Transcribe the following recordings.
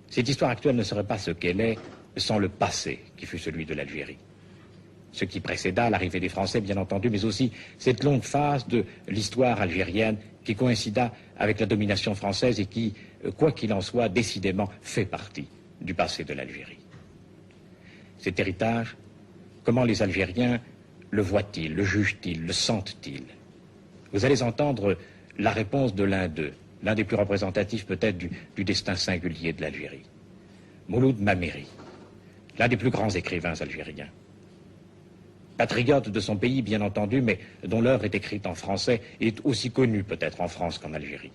Cette histoire actuelle ne serait pas ce qu'elle est sans le passé qui fut celui de l'Algérie. Ce qui précéda l'arrivée des Français, bien entendu, mais aussi cette longue phase de l'histoire algérienne qui coïncida avec la domination française et qui, quoi qu'il en soit, décidément fait partie du passé de l'Algérie. Cet héritage, comment les Algériens le voient-ils, le jugent-ils, le sentent-ils? Vous allez entendre la réponse de l'un d'eux, l'un des plus représentatifs peut-être du destin singulier de l'Algérie. Mouloud Mameri, l'un des plus grands écrivains algériens. Patriote de son pays, bien entendu, mais dont l'œuvre est écrite en français et est aussi connue peut-être en France qu'en Algérie.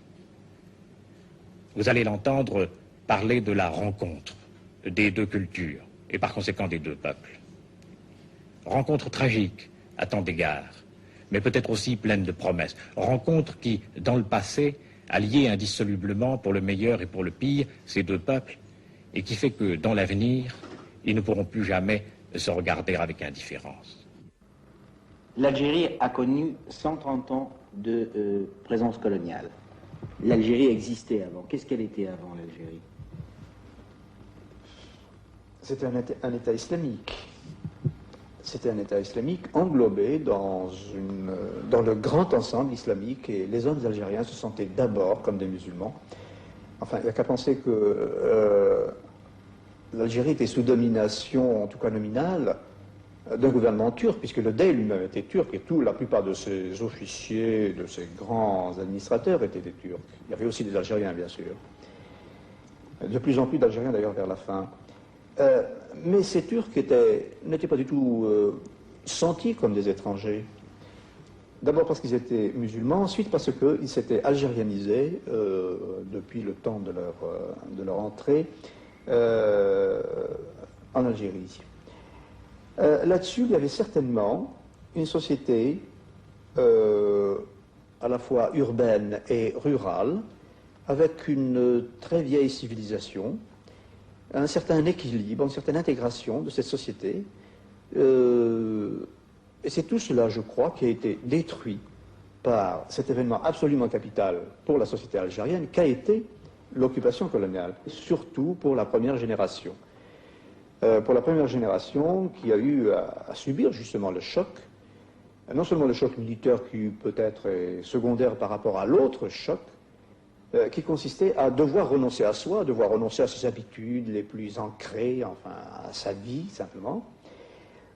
Vous allez l'entendre parler de la rencontre des deux cultures et par conséquent des deux peuples. Rencontre tragique à tant d'égards, mais peut-être aussi pleine de promesses. Rencontre qui, dans le passé, a lié indissolublement, pour le meilleur et pour le pire, ces deux peuples, et qui fait que, dans l'avenir, ils ne pourront plus jamais se regarder avec indifférence. L'Algérie a connu 130 ans de présence coloniale. L'Algérie existait avant. Qu'est-ce qu'elle était avant, l'Algérie? C'était un État islamique. C'était un État islamique englobé dans le grand ensemble islamique, et les hommes algériens se sentaient d'abord comme des musulmans. Enfin, il n'y a qu'à penser que l'Algérie était sous domination, en tout cas nominale, d'un gouvernement turc, puisque le Dey lui-même était turc, et la plupart de ses officiers, de ses grands administrateurs étaient des Turcs. Il y avait aussi des Algériens, bien sûr. De plus en plus d'Algériens, d'ailleurs, vers la fin. Mais ces Turcs n'étaient pas du tout sentis comme des étrangers. D'abord parce qu'ils étaient musulmans, ensuite parce qu'ils s'étaient algérianisés depuis le temps de leur entrée en Algérie. Là-dessus, il y avait certainement une société à la fois urbaine et rurale, avec une très vieille civilisation, un certain équilibre, une certaine intégration de cette société. Et c'est tout cela, je crois, qui a été détruit par cet événement absolument capital pour la société algérienne, qu'a été l'occupation coloniale, surtout pour la première génération. Pour la première génération qui a eu à subir justement le choc, non seulement le choc militaire qui peut-être est secondaire par rapport à l'autre choc, qui consistait à devoir renoncer à soi, devoir renoncer à ses habitudes les plus ancrées, enfin à sa vie simplement.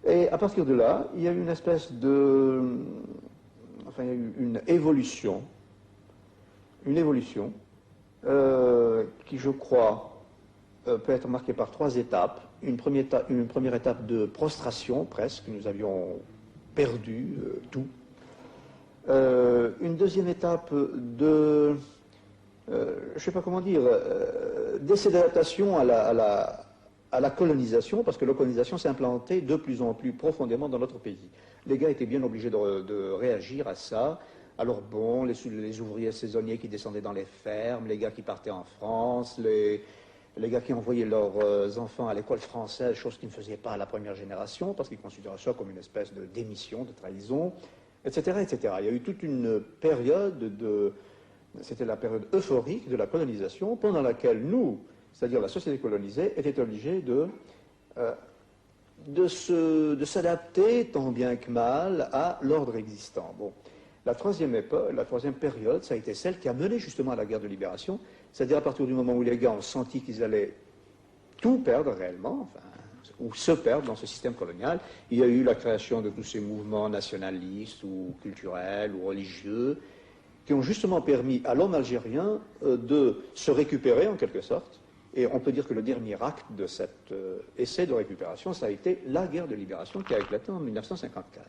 Et à partir de là, il y a eu une espèce de... Enfin, il y a eu une évolution qui, je crois, peut être marquée par 3 étapes. Une première étape de prostration, presque, nous avions perdu tout. Une deuxième étape de... je ne sais pas comment dire, d'essai d'adaptation à la colonisation, parce que la colonisation s'est implantée de plus en plus profondément dans notre pays. Les gars étaient bien obligés de réagir à ça. Alors bon, les ouvriers saisonniers qui descendaient dans les fermes, les gars qui partaient en France, les gars qui envoyaient leurs enfants à l'école française, chose qu'ils ne faisaient pas à la première génération, parce qu'ils considéraient ça comme une espèce de démission, de trahison, etc., etc. Il y a eu toute une période c'était la période euphorique de la colonisation, pendant laquelle nous, c'est-à-dire la société colonisée, était obligée de s'adapter tant bien que mal à l'ordre existant. Bon. La troisième période, ça a été celle qui a mené justement à la guerre de libération, c'est-à-dire à partir du moment où les gars ont senti qu'ils allaient tout perdre réellement, enfin, ou se perdre dans ce système colonial, il y a eu la création de tous ces mouvements nationalistes ou culturels ou religieux, qui ont justement permis à l'homme algérien de se récupérer en quelque sorte. Et on peut dire que le dernier acte de cet essai de récupération, ça a été la guerre de libération qui a éclaté en 1954.